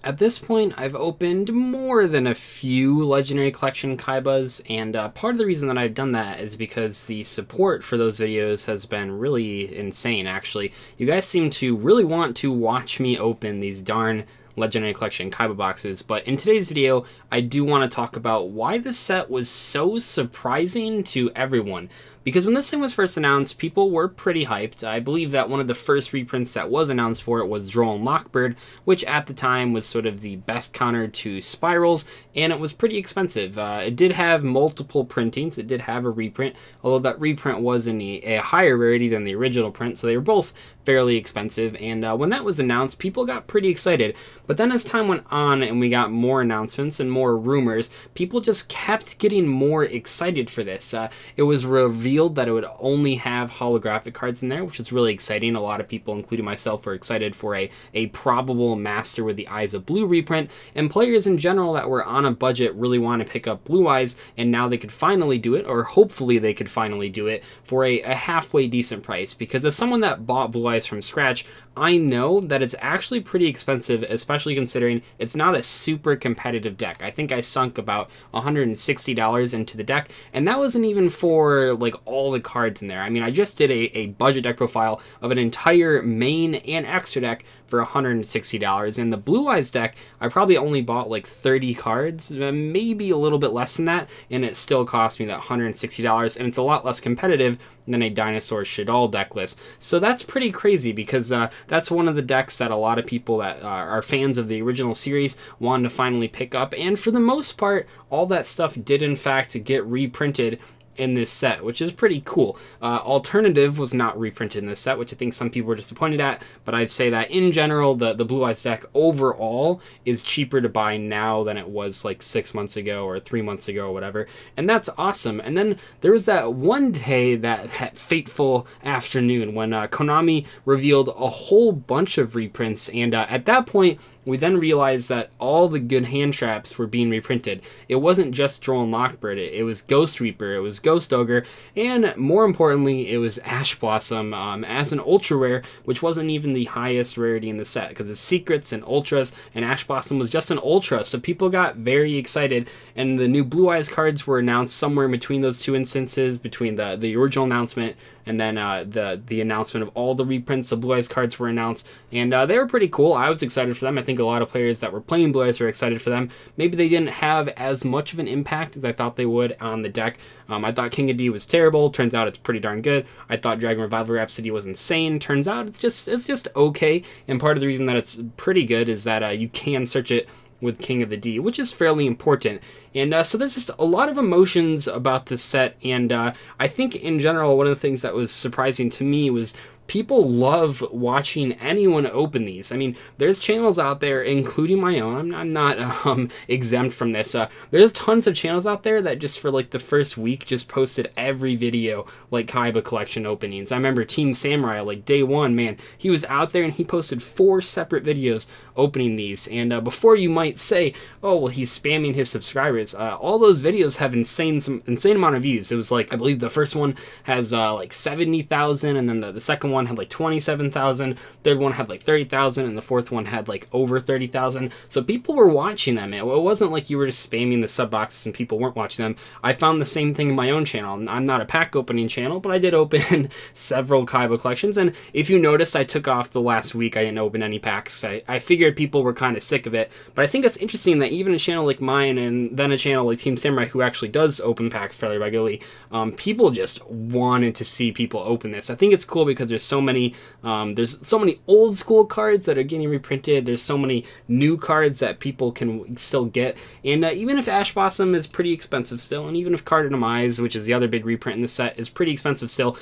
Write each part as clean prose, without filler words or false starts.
At this point, I've opened more than a few Legendary Collection Kaibas, and part of the reason that I've done that is because the support for those videos has been really insane, actually. You guys seem to really want to watch me open these darn Legendary Collection Kaiba boxes, but in today's video, I do want to talk about why this set was so surprising to everyone. Because when this thing was first announced, people were pretty hyped. I believe that one of the first reprints that was announced for it was Droll and Lockbird, which at the time was sort of the best counter to Spirals, and it was pretty expensive. It did have multiple printings, it did have a reprint, although that reprint was in a higher rarity than the original print, so they were both fairly expensive, and when that was announced, people got pretty excited. But then as time went on and we got more announcements and more rumors, people just kept getting more excited for this. It was revealed that it would only have holographic cards in there, which is really exciting. A lot of people, including myself, were excited for a probable Master with the Eyes of Blue reprint, and players in general that were on a budget really want to pick up Blue Eyes, and now they could finally do it, or hopefully they could finally do it, for a halfway decent price. Because as someone that bought Blue Eyes from scratch, I know that it's actually pretty expensive, especially considering it's not a super competitive deck. I think I sunk about $160 into the deck, and that wasn't even for like all the cards in there. I mean, I just did a budget deck profile of an entire main and extra deck for $160. In the Blue Eyes deck, I probably only bought like 30 cards, maybe a little bit less than that, and it still cost me that $160, and it's a lot less competitive than a Dinosaur Shaddoll deck list. So that's pretty crazy, because that's one of the decks that a lot of people that are fans of the original series wanted to finally pick up, and for the most part, all that stuff did in fact get reprinted in this set, which is pretty cool. Alternative was not reprinted in this set, which I think some people were disappointed at, but I'd say that in general, the Blue Eyes deck overall is cheaper to buy now than it was like 6 months ago or 3 months ago or whatever, and that's awesome. And then there was that one day, that fateful afternoon, when Konami revealed a whole bunch of reprints, and at that point, we then realized that all the good hand traps were being reprinted. It wasn't just Droll and Lockbird, it was Ghost Reaper, it was Ghost Ogre, and more importantly, it was Ash Blossom as an ultra rare, which wasn't even the highest rarity in the set, because it's secrets and ultras, and Ash Blossom was just an ultra, so people got very excited, and the new Blue Eyes cards were announced somewhere in between those two instances, between the original announcement and then the announcement of all the reprints. The Blue Eyes cards were announced, and they were pretty cool. I was excited for them. I think a lot of players that were playing Blue Eyes were excited for them. Maybe they didn't have as much of an impact as I thought they would on the deck. I thought King of D was terrible. Turns out it's pretty darn good. I thought Dragon Revival Rhapsody was insane. Turns out it's just okay. And part of the reason that it's pretty good is that you can search it with King of the D, which is fairly important. And so there's just a lot of emotions about this set, and I think in general, one of the things that was surprising to me was people love watching anyone open these. I mean, there's channels out there, including my own. I'm not exempt from this. There's tons of channels out there that just for like the first week just posted every video like Kaiba collection openings. I remember Team Samurai, like day one, man, he was out there and he posted 4 separate videos opening these. And before you might say, oh, well, he's spamming his subscribers, all those videos have insane amount of views. It was like, I believe the first one has like 70,000, and then the second one had like 27,000, third one had like 30,000, and the fourth one had like over 30,000. So people were watching them. It wasn't like you were just spamming the sub boxes and people weren't watching them. I found the same thing in my own channel. I'm not a pack opening channel, but I did open several Kaiba collections, and if you noticed, I took off the last week. I didn't open any packs. I figured people were kind of sick of it, but I think it's interesting that even a channel like mine, and then a channel like Team Samurai, who actually does open packs fairly regularly, people just wanted to see people open this. I think it's cool because there's so many old school cards that are getting reprinted. There's so many new cards that people can still get, and even if Ash Blossom is pretty expensive still, and even if Cardinal Eyes, which is the other big reprint in the set, is pretty expensive still,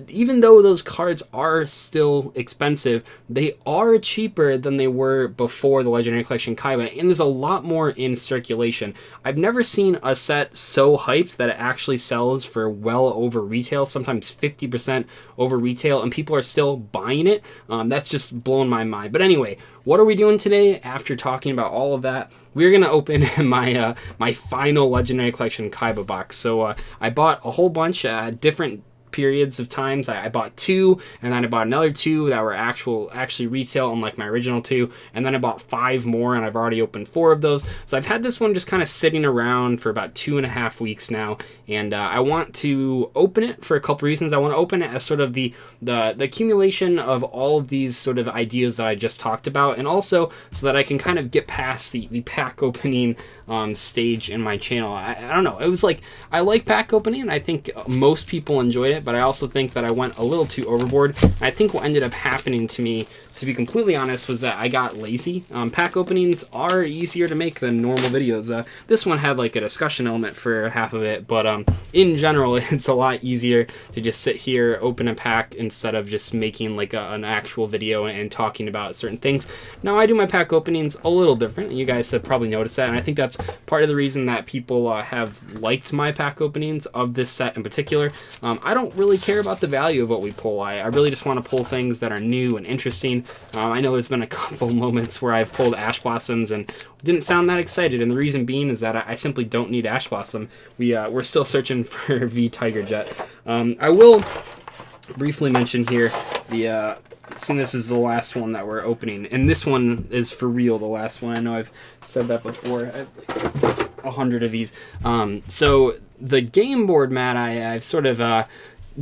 even though those cards are still expensive, they are cheaper than they were before the Legendary Collection Kaiba, and there's a lot more in circulation. I've never seen a set so hyped that it actually sells for well over retail, sometimes 50% over retail, and people are still buying it. That's just blown my mind. But anyway, what are we doing today? After talking about all of that, we're gonna open my final Legendary Collection Kaiba box. So I bought a whole bunch different periods of times. I bought 2, and then I bought another 2 that were actually retail, unlike my original 2, and then I bought 5 more, and I've already opened 4 of those. So I've had this one just kind of sitting around for about 2.5 weeks now, and I want to open it for a couple reasons. I want to open it as sort of the accumulation of all of these sort of ideas that I just talked about, and also so that I can kind of get past the pack opening stage in my channel. I don't know. It was like, I like pack opening, and I think most people enjoyed it, but I also think that I went a little too overboard. I think what ended up happening to me, to be completely honest, was that I got lazy. Pack openings are easier to make than normal videos. This one had like a discussion element for half of it, but in general, it's a lot easier to just sit here, open a pack, instead of just making like an actual video and talking about certain things. Now, I do my pack openings a little different. You guys have probably noticed that, and I think that's part of the reason that people have liked my pack openings of this set in particular. I don't really care about the value of what we pull. I really just want to pull things that are new and interesting. I know there's been a couple moments where I've pulled Ash Blossoms and didn't sound that excited, and the reason being is that I simply don't need Ash Blossom. We're still searching for V Tiger Jet. I will briefly mention here seeing this is the last one that we're opening, and this one is for real the last one. I know I've said that before. I have like 100 of these. So the game board mat I've sort of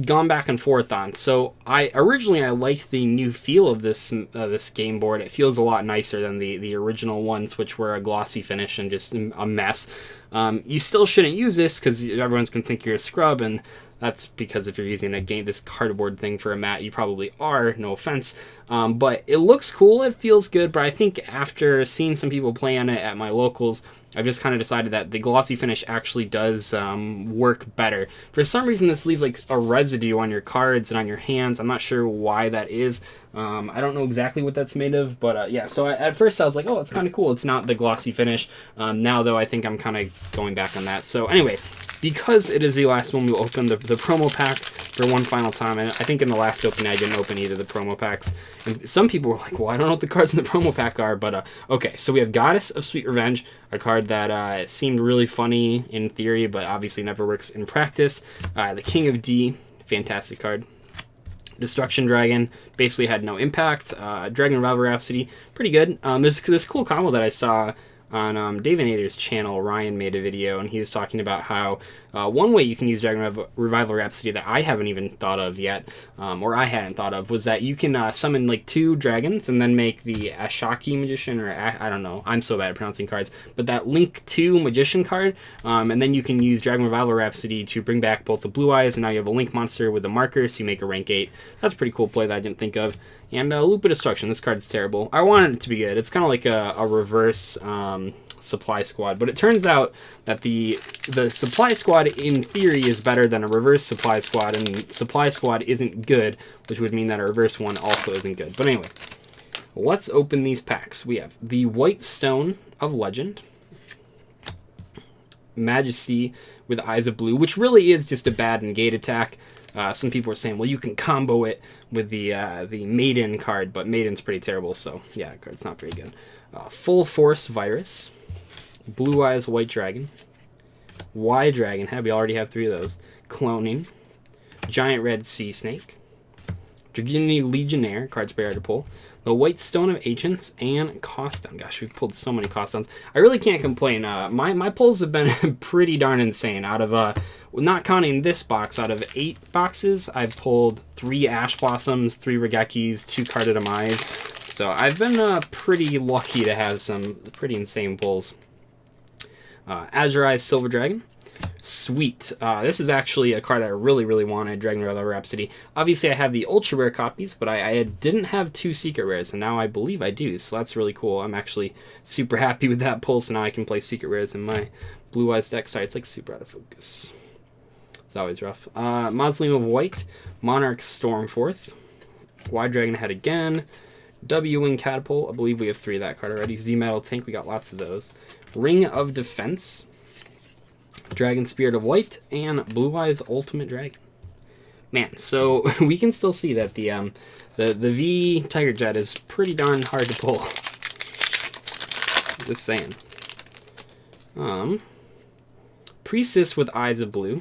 gone back and forth on. So originally I liked the new feel of this game board. It feels a lot nicer than the original ones, which were a glossy finish and just a mess. You still shouldn't use this because everyone's gonna think you're a scrub, and that's because if you're using this cardboard thing for a mat, you probably are, no offense. But it looks cool, it feels good, but I think after seeing some people play on it at my locals, I've just kind of decided that the glossy finish actually does work better. For some reason, this leaves like a residue on your cards and on your hands. I'm not sure why that is. I don't know exactly what that's made of, but yeah, so at first I was like, oh, it's kind of cool. It's not the glossy finish. Now, though, I think I'm kind of going back on that. So anyway, because it is the last one, we'll open the promo pack for one final time. And I think in the last opening, I didn't open either of the promo packs. And some people were like, well, I don't know what the cards in the promo pack are. But okay, so we have Goddess of Sweet Revenge, a card that seemed really funny in theory, but obviously never works in practice. The King of D, fantastic card. Destruction Dragon basically had no impact. Dragon Revival Rhapsody, pretty good. This cool combo that I saw on David Nader's channel. Ryan made a video, and he was talking about how one way you can use Dragon Revival Rhapsody that I haven't even thought of yet, or I hadn't thought of, was that you can summon like 2 dragons and then make the Ashaki Magician, or I don't know, I'm so bad at pronouncing cards, but that Link 2 Magician card, and then you can use Dragon Revival Rhapsody to bring back both the Blue Eyes, and now you have a Link monster with a marker, so you make a rank 8. That's a pretty cool play that I didn't think of. And Loop of Destruction, this card's terrible. I wanted it to be good. It's kind of like a reverse Supply Squad, but it turns out that the Supply Squad in theory is better than a reverse Supply Squad, and Supply Squad isn't good, which would mean that a reverse one also isn't good. But anyway, let's open these packs. We have the White Stone of Legend, Majesty with Eyes of Blue, which really is just a bad negate attack. Some people are saying, well, you can combo it with the Maiden card, but Maiden's pretty terrible, so yeah, that card's not very good. Full Force Virus, Blue Eyes White Dragon, Y Dragon, we already have 3 of those, Cloning, Giant Red Sea Snake, Dragonity Legionnaire, card's pretty hard to pull, the White Stone of Ancients, and Cost Down. Gosh, we've pulled so many Cost Downs. I really can't complain. My pulls have been pretty darn insane. Out of, not counting this box, out of 8 boxes, I've pulled 3 Ash Blossoms, 3 Regekis, 2 Carded-Demise. So I've been pretty lucky to have some pretty insane pulls. Azure Eyes Silver Dragon. Sweet. This is actually a card I really, really wanted, Dragon Revival Rhapsody. Obviously, I have the ultra rare copies, but I didn't have 2 secret rares, and now I believe I do, so that's really cool. I'm actually super happy with that pull, so now I can play secret rares in my Blue Eyes deck. Sorry, it's like super out of focus. It's always rough. Mausoleum of White, Monarch Stormforth, Wide Dragon Head again, W-Wing Catapult, I believe we have 3 of that card already. Z-Metal Tank, we got lots of those. Ring of Defense, Dragon Spirit of White, and Blue Eyes Ultimate Dragon. Man, so we can still see that the V Tiger Jet is pretty darn hard to pull. Just saying. Priestess with Eyes of Blue,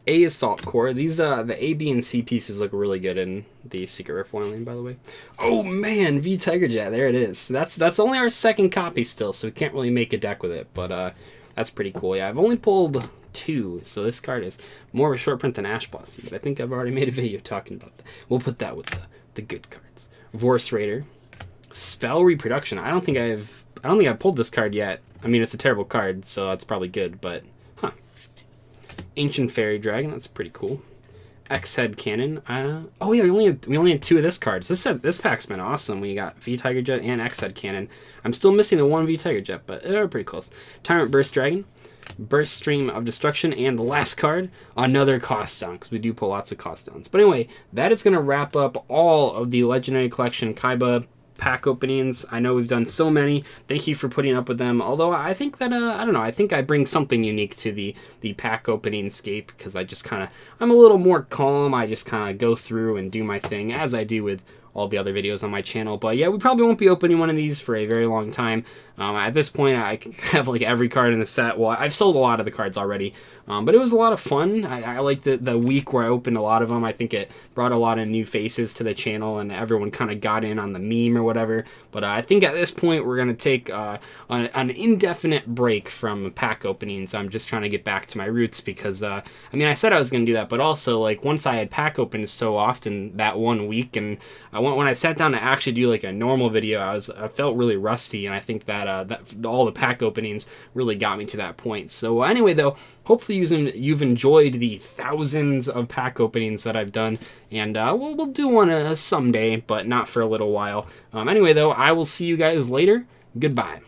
A Assault Core. These the A, B, and C pieces look really good in the Secret Rare foiling, by the way. Oh man, V Tiger Jet, there it is. That's only our second copy still, so we can't really make a deck with it, but that's pretty cool. Yeah, I've only pulled 2, so this card is more of a short print than Ash Blossom, but I think I've already made a video talking about that. We'll put that with the good cards. Vorse Raider, Spell Reproduction. I don't think I've pulled this card yet. I mean, it's a terrible card, so that's probably good, but huh. Ancient Fairy Dragon, that's pretty cool. X-Head Cannon. Oh yeah, we only had 2 of this cards. This pack's been awesome. We got V Tiger Jet and X-Head Cannon. I'm still missing the 1 V Tiger Jet, but they're pretty close. Tyrant Burst Dragon, Burst Stream of Destruction, and the last card, another cost down, because we do pull lots of cost downs. But anyway, that is going to wrap up all of the Legendary Collection Kaiba pack openings. I know we've done so many. Thank you for putting up with them. Although I think that I don't know. I think I bring something unique to the pack opening scape, because I just I'm a little more calm. I just kind of go through and do my thing as I do with all the other videos on my channel. But yeah, we probably won't be opening one of these for a very long time. At this point, I have like every card in the set. Well, I've sold a lot of the cards already, but it was a lot of fun. I liked the week where I opened a lot of them. I think it brought a lot of new faces to the channel, and everyone kind of got in on the meme or whatever. But I think at this point, we're going to take an indefinite break from pack openings. I'm just trying to get back to my roots, because, I mean, I said I was going to do that, but also, like, once I had pack opens so often that one week, and when I sat down to actually do, like, a normal video, I felt really rusty, and I think that all the pack openings really got me to that point. So anyway, though, hopefully you've enjoyed the thousands of pack openings that I've done, and we'll do one someday, but not for a little while. Anyway, though, I will see you guys later. Goodbye.